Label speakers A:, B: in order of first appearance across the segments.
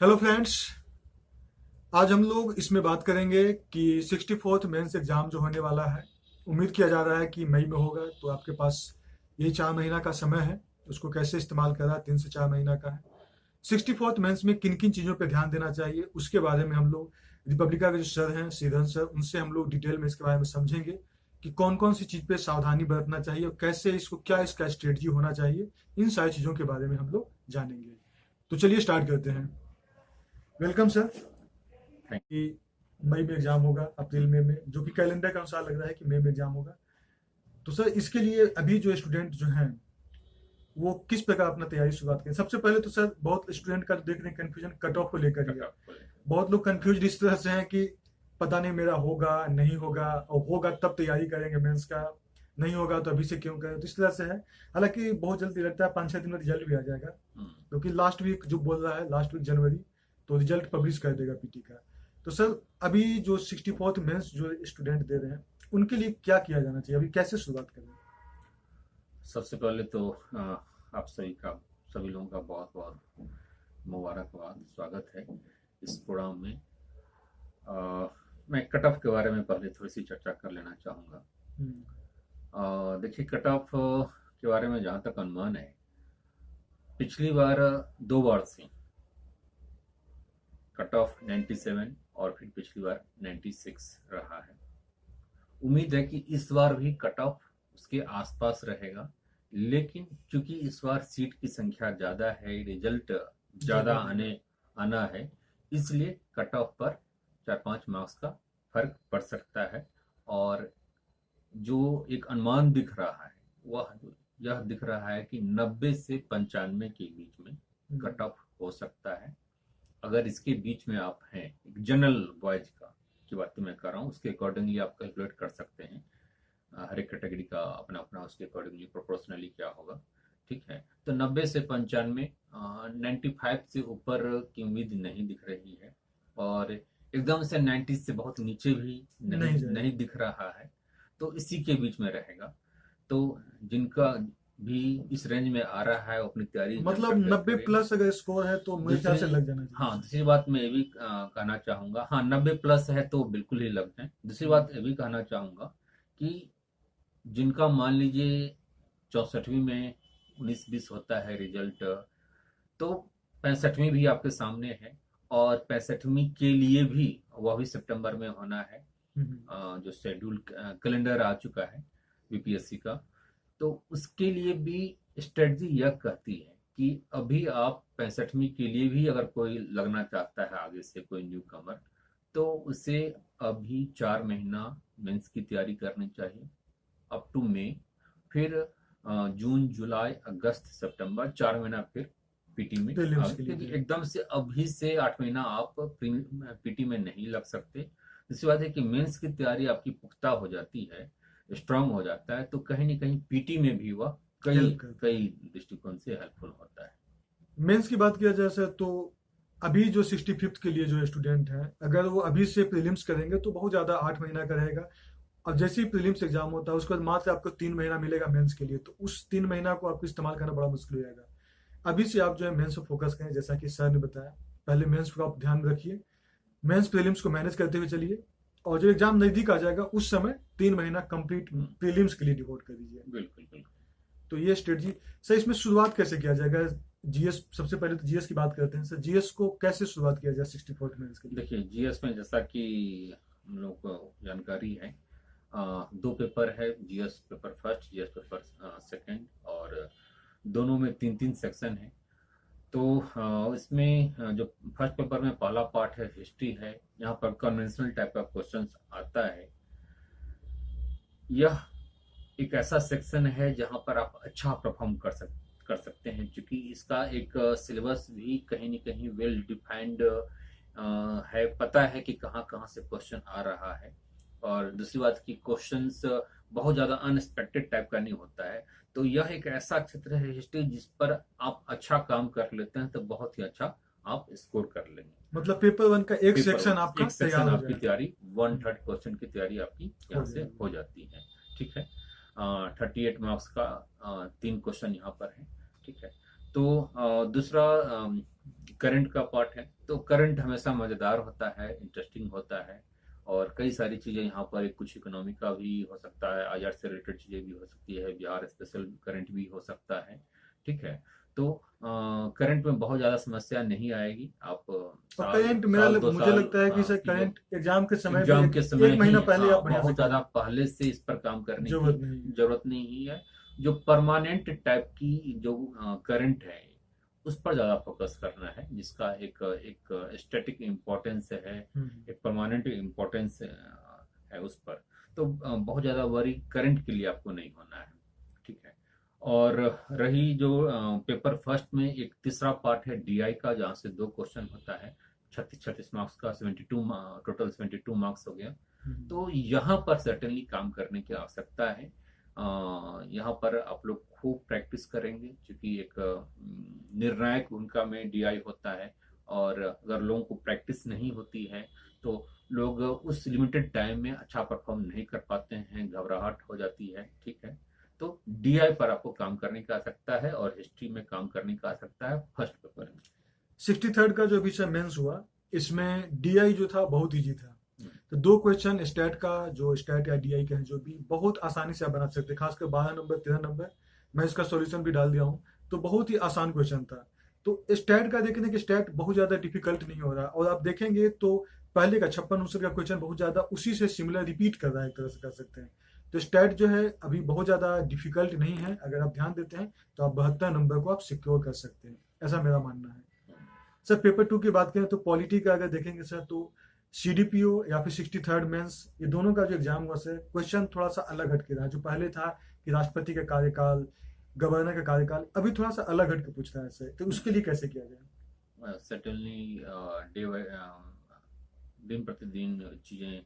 A: Hello friends. आज हम लोग इसमें बात करेंगे कि 64th मेंस एग्जाम जो होने वाला है, उम्मीद किया जा रहा है कि मई में होगा। तो आपके पास यही 4 महीना का समय है, उसको कैसे इस्तेमाल करा, 3 से 4 महीना का है। 64th मेंस में किन किन चीज़ों पर ध्यान देना चाहिए, उसके बारे में हम लोग रिपब्लिका के जो सर हैं श्रीधर सर, उनसे हम लोग डिटेल में इसके बारे में समझेंगे कि कौन कौन सी चीज़ पे सावधानी बरतना चाहिए और कैसे इसको, क्या इसका स्ट्रेटजी होना चाहिए। इन सारी चीज़ों के बारे में हम लोग जानेंगे। तो चलिए स्टार्ट करते हैं। Welcome sir. कि मई में एग्जाम होगा, अप्रैल में जो कि कैलेंडर के अनुसार लग रहा है कि मई में एग्जाम होगा। तो सर इसके लिए अभी जो स्टूडेंट जो हैं वो किस प्रकार अपना तैयारी शुरुआत करें। सबसे पहले तो सर बहुत स्टूडेंट का देख रहे हैं कंफ्यूजन कट ऑफ को लेकर ही है। बहुत लोग कंफ्यूज इस तरह से हैं कि पता नहीं मेरा होगा नहीं होगा, और होगा तब तैयारी करेंगे मेंस का, नहीं होगा तो अभी से क्यों करें। तो इस तरह से है। हालांकि बहुत जल्दी लगता है 5-6 दिन में रिजल्ट भी आ जाएगा, क्योंकि लास्ट वीक जो बोल रहा है लास्ट वीक जनवरी तो रिजल्ट पब्लिश कर देगा पीटी का। तो सर अभी जो 64th मेंस जो स्टूडेंट दे रहे हैं उनके लिए क्या किया जाना चाहिए, अभी कैसे शुरुआत करें।
B: सबसे पहले तो आप सभी लोगों का बहुत बहुत मुबारकबाद, स्वागत है इस प्रोग्राम में। मैं कट ऑफ के बारे में पहले थोड़ी सी चर्चा कर लेना चाहूँगा। देखिए, कट ऑफ के बारे में जहाँ तक अनुमान है, पिछली बार 2 बार से कट ऑफ 97 और फिर पिछली बार 96 रहा है। उम्मीद है कि इस बार भी कट ऑफ उसके आसपास रहेगा, लेकिन चूंकि इस बार सीट की संख्या ज्यादा है, रिजल्ट ज्यादा आना है, इसलिए कट ऑफ पर 4-5 मार्क्स का फर्क पड़ सकता है। और जो एक अनुमान दिख रहा है वह यह दिख रहा है कि 90 से 95 के बीच में कट ऑफ हो सकता है। अगर इसके बीच में आप हैं, एक जनरल बॉयज की बात मैं कर रहा हूँ, उसके अकॉर्डिंगली आप कैलकुलेट कर सकते हैं। हर एक कैटेगरी का अपना अपना उसके अकॉर्डिंगली प्रोपोर्शनली क्या होगा, ठीक है। तो 90 से 95, 95 से ऊपर की उम्मीद नहीं दिख रही है, और एकदम से 90 से बहुत नीचे भी नहीं दिख रहा है। तो इसी के बीच में रहेगा। तो जिनका भी इस रेंज में आ रहा है वो अपनी तैयारी
A: मतलब 90 प्लस अगर स्कोर है तो मेरे ख्याल से लग जाना चाहिए।
B: हाँ, दूसरी बात मैं ये भी कहना चाहूंगा, हाँ 90 प्लस है तो बिल्कुल ही लग जाए। दूसरी बात ये भी कहना चाहूंगा कि जिनका मान लीजिए 64वीं में 19-20 होता है रिजल्ट, तो 65वीं भी आपके सामने है, और 65वीं के लिए भी वह भी सितंबर में होना है। जो शेड्यूल कैलेंडर आ चुका है बीपीएससी का, तो उसके लिए भी स्ट्रेटजी यह कहती है कि अभी आप 65वीं के लिए भी अगर कोई लगना चाहता है आगे से, कोई न्यू कमर, तो उसे अभी 4 महीना मेंस की तैयारी करनी चाहिए अप टू मई। फिर जून जुलाई अगस्त सितंबर 4 महीना फिर पीटी में। एकदम से अभी से 8 महीना आप पीटी में नहीं लग सकते। दूसरी बात है कि मेंस की तैयारी आपकी पुख्ता हो जाती है, स्ट्रांग हो जाता है, तो कहीं ना कहीं पीटी में भी वह कई कई दृष्टिकोण से हेल्पफुल होता है।
A: मेंस की बात किया जाए सर, तो अभी जो 65th के लिए जो स्टूडेंट हैं, अगर वो अभी से प्रीलिम्स करेंगे तो बहुत ज़्यादा 8 महीना का रहेगा। अब जैसे ही प्रीलिम्स एग्जाम होता है उसके बाद मात्र आपको 3 महीना मिलेगा मेंस के लिए, तो उस 3 महीना को आपको इस्तेमाल करना बड़ा मुश्किल हो जाएगा। अभी से आप जो है मेंस पर फोकस करें, जैसा कि सर ने बताया। पहले मेंस को आप ध्यान रखिए, मेंस प्रीलिम्स को मैनेज करते हुए चलिए, और जब एग्जाम नजदीक आ जाएगा उस समय 3 महीना कंप्लीट प्रीलिम्स के लिए डिवोट कर दीजिए।
B: बिल्कुल बिल्कुल।
A: तो ये स्ट्रेटजी सर, इसमें शुरुआत कैसे किया जाएगा। जीएस, सबसे पहले तो जीएस की बात करते हैं सर, जीएस को कैसे शुरुआत किया जाए 64th मेंस के लिए।
B: देखिए, जीएस में जैसा कि हम लोग को जानकारी है, 2 पेपर है, GS paper first, GS paper second, और दोनों में 3-3 सेक्शन है। तो इसमें जो फर्स्ट पेपर में पहला पार्ट है हिस्ट्री है, यहाँ पर कन्वेंशनल टाइप का क्वेश्चन आता है। यह एक ऐसा सेक्शन है जहां पर आप अच्छा परफॉर्म कर सकते हैं, क्योंकि इसका एक सिलेबस भी कहीं न कहीं वेल डिफाइंड है, पता है कि कहाँ कहाँ से क्वेश्चन आ रहा है। और दूसरी बात की क्वेश्चंस बहुत ज्यादा अनएक्सपेक्टेड टाइप का नहीं होता है। तो यह एक ऐसा क्षेत्र है हिस्ट्री जिस पर आप अच्छा काम कर लेते हैं तो बहुत ही अच्छा आप स्कोर कर लेंगे।
A: मतलब पेपर 1 का एक सेक्शन आपका तैयार हो
B: आपकी तैयारी 1/3 क्वेश्चन की तैयारी आपकी यहाँ से हो जाती है, ठीक है। 38 मार्क्स का 3 क्वेश्चन यहाँ पर है, ठीक है। तो दूसरा करंट का पार्ट है, तो करंट हमेशा मज़ेदार होता है, इंटरेस्टिंग होता है, और कई सारी चीज़ें यहाँ पर, कुछ इकोनॉमी का भी हो सकता है, आईआर से रिलेटेड चीज़ें भी हो सकती है, बिहार स्पेशल करंट भी हो सकता है। ठीक है, तो करंट में बहुत ज़्यादा समस्या नहीं आएगी। आप
A: और
B: साल
A: करंट
B: साल दो
A: मुझे
B: साल
A: लगता है कि सर
B: चीज़ों,
A: करंट एग्जाम के समय भी
B: एग्जाम के समय
A: एक
B: ही,
A: महीना पहले
B: हाँ,
A: आप बढ़िया से
B: बहुत
A: कर
B: ज़्यादा
A: लें,
B: पहले से इस पर काम करने
A: जरूरत
B: की
A: नहीं है।
B: जरूरत नहीं है। जो परमानेंट टाइप की जो करंट है, उस पर ज़्यादा फोकस करना है, जिसका एक एक स्टैटिक इम्पोर्टेंस है, एक परमानेंट इम्पोर्टेंस है उस पर। तो बहुत ज़्यादा वरी करंट के लिए आपको नहीं होना है। ठीक है, और रही जो पेपर फर्स्ट में एक तीसरा पार्ट है डीआई का, जहाँ से 2 क्वेश्चन होता है, 36 मार्क्स का, 72 टोटल 72 मार्क्स हो गया। तो यहाँ पर सर्टेनली काम करने की आवश्यकता है। यहाँ पर आप लोग खूब प्रैक्टिस करेंगे, क्योंकि एक निर्णायक भूमिका में डीआई होता है, और अगर लोगों को प्रैक्टिस नहीं होती है तो लोग उस लिमिटेड टाइम में अच्छा परफॉर्म नहीं कर पाते हैं, घबराहट हो जाती है। ठीक है, तो डीआई पर आपको काम करने की आवश्यकता है, और हिस्ट्री में काम करने की आवश्यकता है फर्स्ट पेपर में।
A: 63rd का जो अभी से मेंस हुआ, इसमें डीआई जो था बहुत इजी था। तो 2 क्वेश्चन स्टैट का, जो स्टैट या डीआई का है, जो भी बहुत आसानी से आप बना सकते हैं, खासकर 12 नंबर 13 नंबर, मैं इसका सॉल्यूशन भी डाल दिया हूँ, तो बहुत ही आसान क्वेश्चन था। तो स्टैट का देखने कि स्टैट बहुत ज्यादा डिफिकल्ट नहीं हो रहा, और आप देखेंगे तो पहले का 56 का क्वेश्चन बहुत ज्यादा उसी से सिमिलर रिपीट कर रहा है, एक तरह से कर सकते हैं। तो स्टैट जो है अभी बहुत ज्यादा डिफिकल्ट नहीं है, अगर आप ध्यान देते हैं तो आप 72 नंबर को आप सिक्योर कर सकते हैं, ऐसा मेरा मानना है। सर पेपर 2 की बात करें तो पॉलिटी का अगर देखेंगे सर, तो सीडीपीओ या फिर 63rd मेंस, ये दोनों का जो एग्जाम हुआ सर, क्वेश्चन थोड़ा सा अलग हटके रहा। जो पहले था कि राष्ट्रपति का कार्यकाल, गवर्नर का कार्यकाल, अभी थोड़ा सा अलग हटके पूछ रहा है सर, तो उसके लिए कैसे किया जाए?
B: सर्टेनली दिन प्रतिदिन चीजें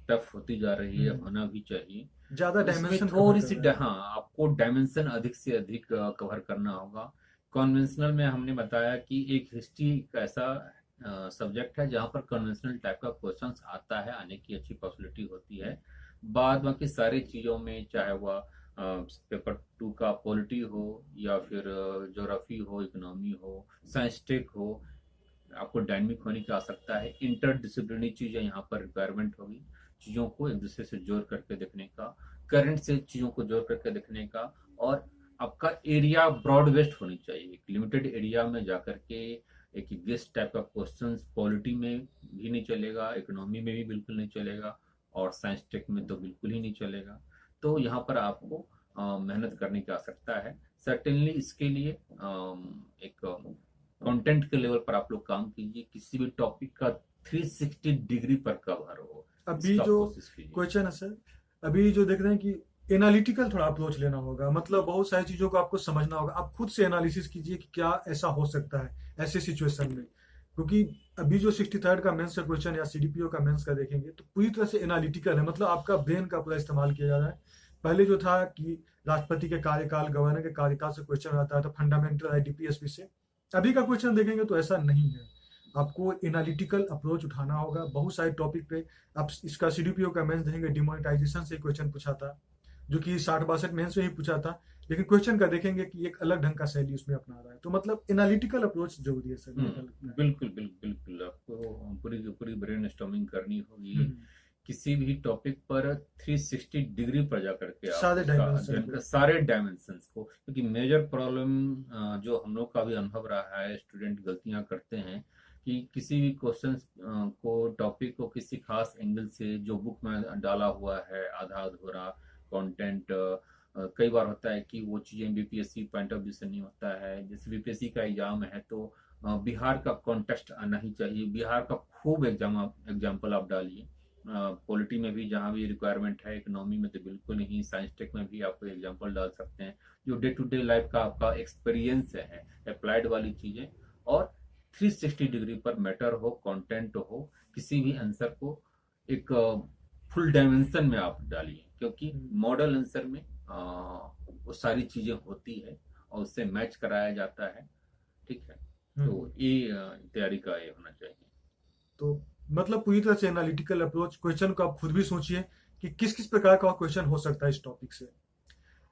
B: टफ होती जा रही है, होना भी चाहिए।
A: ज्यादा
B: तो इसमें
A: डायमेंशन
B: थोड़ी सी हाँ, आपको डायमेंशन अधिक से अधिक कवर करना होगा। कन्वेंशनल में हमने बताया कि एक हिस्ट्री एक ऐसा सब्जेक्ट है जहाँ पर कन्वेंशनल टाइप का क्वेश्चंस आता है, आने की अच्छी पॉसिबिलिटी होती है। बाद बाकी सारी चीज़ों में, चाहे वह पेपर 2 का पॉलिटी हो, या फिर ज्योग्राफी हो, इकोनॉमी हो, साइंस टेक हो, आपको डायनेमिक होने की आवश्यकता है। इंटरडिसिप्लिनरी चीज़ें यहाँ पर रिक्वायरमेंट होगी, चीज़ों को एक दूसरे से जोड़ करके देखने का, करंट से चीज़ों को जोड़ करके देखने का, और आपका एरिया ब्रॉड वेस्ट होनी चाहिए। एक लिमिटेड एरिया में जाकर के एक गेस्ट टाइप का क्वेश्चन पॉलिटी में भी नहीं चलेगा, इकोनॉमी में भी बिल्कुल नहीं चलेगा, और साइंस टेक में तो बिल्कुल ही नहीं चलेगा। तो यहाँ पर आपको मेहनत करने की आवश्यकता है। सर्टेनली इसके लिए एक कंटेंट के लेवल पर आप लोग काम कीजिए, किसी भी टॉपिक का 360 डिग्री पर कवर हो।
A: अभी जो क्वेश्चन है सर, अभी जो देख रहे हैं कि एनालिटिकल थोड़ा अप्रोच लेना होगा, मतलब बहुत सारी चीजों को आपको समझना होगा। आप खुद से एनालिसिस कीजिए कि क्या ऐसा हो सकता है ऐसे सिचुएशन में, क्योंकि अभी जो 63rd का मेंस का क्वेश्चन या सीडीपीओ का मेंस का देखेंगे तो पूरी तरह से एनालिटिकल है, मतलब आपका ब्रेन का पूरा इस्तेमाल किया जा रहा है। पहले जो था कि राष्ट्रपति के कार्यकाल, गवर्नर के कार्यकाल से क्वेश्चन आता था, फंडामेंटल आईडीपीएसपी से। अभी का क्वेश्चन देखेंगे तो ऐसा नहीं है, आपको एनालिटिकल अप्रोच उठाना होगा बहुत सारे टॉपिक पे। आप इसका सीडीपीओ का मेंस देखेंगे, डिमोनेटाइजेशन से क्वेश्चन पूछा था, जो कि 60-62 मेंस में ही पूछा था, लेकिन क्वेश्चन का देखेंगे कि एक अलग ढंग का शैली उसमें अपना रहा है। तो मतलब एनालिटिकल अप्रोच जरूरी है सर,
B: बिल्कुल बिल्कुल बिल्कुल। आपको पूरी पूरी ब्रेन स्टॉर्मिंग करनी होगी, किसी भी टॉपिक पर 360 डिग्री पर जाकर के आप सारे डायमेंशंस को, क्योंकि मेजर प्रॉब्लम जो हम लोग का भी अनुभव रहा है, स्टूडेंट गलतियां करते हैं कि किसी भी क्वेश्चन को, टॉपिक को किसी खास एंगल से जो बुक में डाला हुआ है, आधा अधूरा कंटेंट, कई बार होता है कि वो चीजें बीपीएससी पॉइंट ऑफ व्यू से नहीं होता है। जैसे बीपीएससी का एग्जाम है तो बिहार का कॉन्टेक्स्ट आना ही चाहिए, बिहार का खूब एग्जाम्पल आप डालिए। पॉलिटी में भी जहाँ भी रिक्वायरमेंट है, इकोनॉमी में तो बिल्कुल नहीं, साइंस टेक में भी आप एग्जाम्पल डाल सकते हैं, जो डे टू डे लाइफ का आपका एक्सपीरियंस है, अप्लाइड वाली चीजें, और 360 डिग्री पर मैटर हो, कंटेंट हो, किसी भी आंसर को एक फुल डायमेंशन में आप डालिए, क्योंकि मॉडल आंसर में वो सारी चीजें होती है और उससे मैच कराया जाता है। ठीक है, तो ये तैयारी का ये होना चाहिए।
A: तो मतलब पूरी तरह से एनालिटिकल अप्रोच, क्वेश्चन को आप खुद भी सोचिए कि किस किस प्रकार का क्वेश्चन हो सकता है इस टॉपिक से।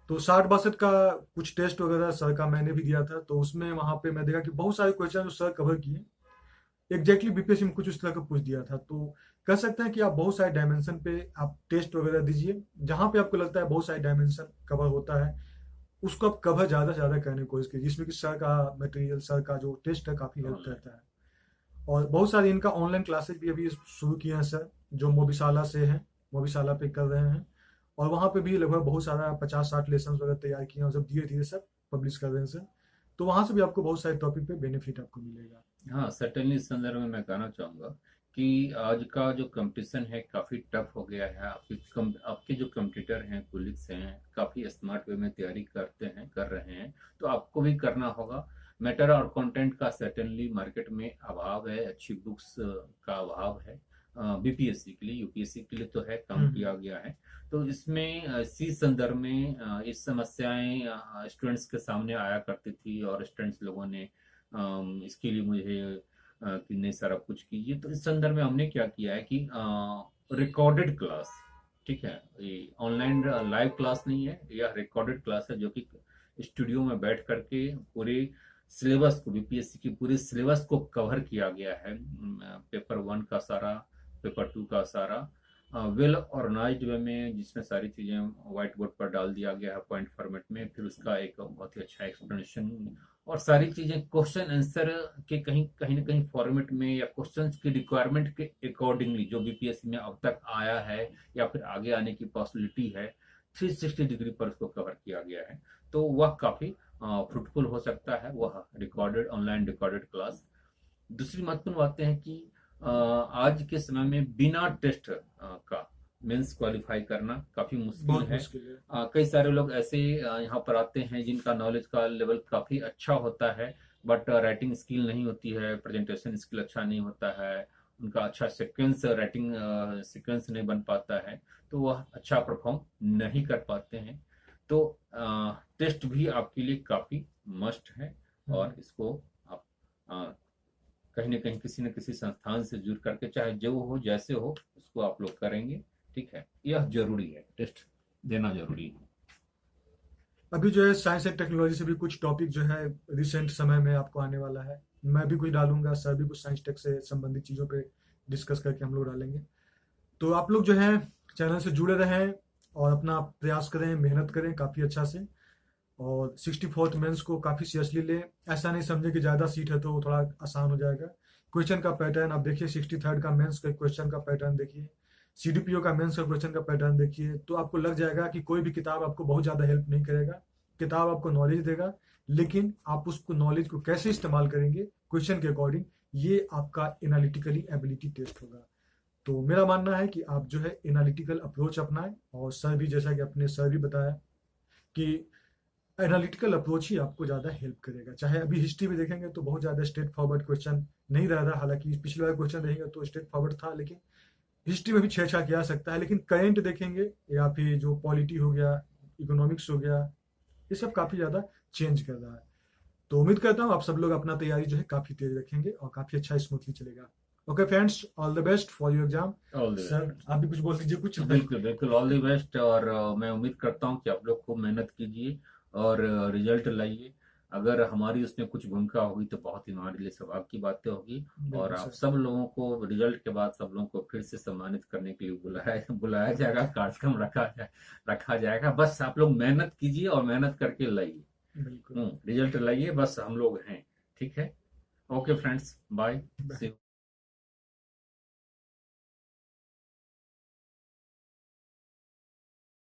A: तो 60-62 का कुछ टेस्ट वगैरह सर का मैंने भी दिया था, तो उसमें वहां पे मैं देखा कि बहुत सारे क्वेश्चन जो सर कवर किए, एग्जैक्टली बीपीएससी में कुछ उस तरह का पूछ दिया था। तो कह सकते हैं कि आप बहुत सारे डायमेंशन पे आप टेस्ट वगैरह दीजिए, जहां पे आपको लगता है बहुत सारे डायमेंशन कवर होता है उसको आप कवर ज्यादा से ज्यादा करने की कोशिश कीजिए, जिसमें कि सर का मटेरियल, सर का जो टेस्ट है काफी हेल्प करता है। और बहुत सारे इनका ऑनलाइन क्लासेस भी अभी शुरू किए हैं सर, जो मोबिशाला से हैं, मोबिशाला पे कर रहे हैं, और वहाँ पे भी लगभग बहुत सारा 50-60 लेसन वगैरह तैयार किए हैं और जब धीरे धीरे सर पब्लिश कर रहे हैं सर। तो वहां से भी आपको बहुत सारे टॉपिक पे बेनिफिट आपको मिलेगा।
B: हाँ, सर्टेनली इस संदर्भ में मैं कहना चाहूँगा कि आज का जो कंपटीशन है काफ़ी टफ हो गया है। आपके जो कंपटीटर हैं, कोलिग्स हैं, काफ़ी स्मार्ट वे में तैयारी कर रहे हैं, तो आपको भी करना होगा। मैटर और कंटेंट का सर्टेनली मार्केट में अभाव है, अच्छी बुक्स का अभाव है। बीपीएससी के लिए, यूपीएससी के लिए तो है, काम किया गया है। तो इसमें इसी संदर्भ में इस समस्याएं स्टूडेंट्स के सामने आया करती थी और स्टूडेंट्स लोगों ने इसके लिए मुझे कि नहीं सर आप कुछ कीजिए। तो इस संदर्भ में हमने क्या किया है कि रिकॉर्डेड क्लास, ठीक है, ये ऑनलाइन लाइव क्लास नहीं है, यह रिकॉर्डेड क्लास है जो कि स्टूडियो में बैठ करके पूरे सिलेबस को, बीपीएससी की पूरे सिलेबस को कवर किया गया है। पेपर 1 का सारा, पेपर 2 का सारा वेल ऑर्गेनाइज्ड वे में, जिसमें सारी चीज़ें व्हाइट बोर्ड पर डाल दिया गया है पॉइंट फॉर्मेट में, फिर उसका एक बहुत ही अच्छा एक्सप्लेनेशन और सारी चीज़ें क्वेश्चन आंसर के कहीं ना कहीं फॉर्मेट में या क्वेश्चंस की रिक्वायरमेंट के अकॉर्डिंगली जो बीपीएससी में अब तक आया है या फिर आगे आने की पॉसिबिलिटी है, 360 डिग्री पर उसको कवर किया गया है। तो वह काफ़ी फ्रूटफुल हो सकता है, वह रिकॉर्डेड, ऑनलाइन रिकॉर्डेड क्लास। दूसरी महत्वपूर्ण बातें हैं कि आज के समय में बिना टेस्ट का मेंस क्वालिफाई करना काफी मुश्किल
A: बहुत
B: है।
A: मुश्किल है।
B: कई सारे लोग ऐसे यहाँ पर आते हैं जिनका नॉलेज का लेवल काफी अच्छा होता है, बट राइटिंग स्किल नहीं होती है, प्रेजेंटेशन स्किल अच्छा नहीं होता है, उनका अच्छा सीक्वेंस, राइटिंग सीक्वेंस नहीं बन पाता है, तो वह अच्छा परफॉर्म नहीं कर पाते हैं। तो टेस्ट भी आपके लिए काफी मस्ट है और इसको आप कहीं ना कहीं किसी न किसी संस्थान से जुड़ करके, चाहे जो हो जैसे हो, उसको आप लोग करेंगे, ठीक है। यह जरूरी है, टेस्ट देना जरूरी है।
A: अभी जो है साइंस एंड टेक्नोलॉजी से भी कुछ टॉपिक जो है रिसेंट समय में आपको आने वाला है, मैं भी कुछ डालूंगा, सर भी कुछ साइंस टेक से संबंधित चीज़ों पे डिस्कस करके हम लोग डालेंगे। तो आप लोग जो है चैनल से जुड़े रहें और अपना प्रयास करें, मेहनत करें काफ़ी अच्छा से, और 64th मेंस को काफ़ी सीरियसली लें। ऐसा नहीं समझे कि ज़्यादा सीट है तो थोड़ा आसान हो जाएगा। क्वेश्चन का पैटर्न आप देखिए, 63rd का मेंस का क्वेश्चन का पैटर्न देखिए, सीडीपीओ का मेंस का क्वेश्चन का पैटर्न देखिए, तो आपको लग जाएगा कि कोई भी किताब आपको बहुत ज़्यादा हेल्प नहीं करेगा। किताब आपको नॉलेज देगा, लेकिन आप उसको नॉलेज को कैसे इस्तेमाल करेंगे क्वेश्चन के अकॉर्डिंग, ये आपका एनालिटिकली एबिलिटी टेस्ट होगा। तो मेरा मानना है कि आप जो है एनालिटिकल अप्रोच अपनाएं, और सर भी, जैसा कि अपने सर भी बताया कि एनालिटिकल अप्रोच ही आपको ज़्यादा हेल्प करेगा। चाहे अभी हिस्ट्री में देखेंगे तो बहुत ज़्यादा स्ट्रेट फॉरवर्ड क्वेश्चन नहीं रह रहा, हालांकि पिछले वाला क्वेश्चन देखेंगे तो स्ट्रेट फॉरवर्ड था, लेकिन हिस्ट्री में भी छेड़छाड़ किया सकता है। लेकिन करेंट देखेंगे या फिर जो पॉलिटी हो गया, इकोनॉमिक्स हो गया, ये सब काफ़ी ज़्यादा चेंज कर रहा है। तो उम्मीद करता हूँ आप सब लोग अपना तैयारी जो है काफ़ी तेज रखेंगे और काफ़ी अच्छा स्मूथली चलेगा। Okay friends, all the best for your exam. Sir आप भी कुछ बोल दीजिए कुछ।
B: बिल्कुल बिल्कुल, ऑल द बेस्ट। और मैं उम्मीद करता हूँ कि आप लोग खूब मेहनत कीजिए और रिजल्ट लाइए। अगर हमारी उसमें कुछ भूमिका होगी तो बहुत ही हमारे लिए सौभाग्य की बातें होगी। और आप सब लोगों को रिजल्ट के बाद सब लोगों को फिर से सम्मानित करने के लिए बुलाया जाएगा, कार्यक्रम रखा जाएगा। बस आप लोग मेहनत कीजिए और मेहनत करके लाइए, रिजल्ट लाइए, बस हम लोग हैं, ठीक है। Okay friends, bye.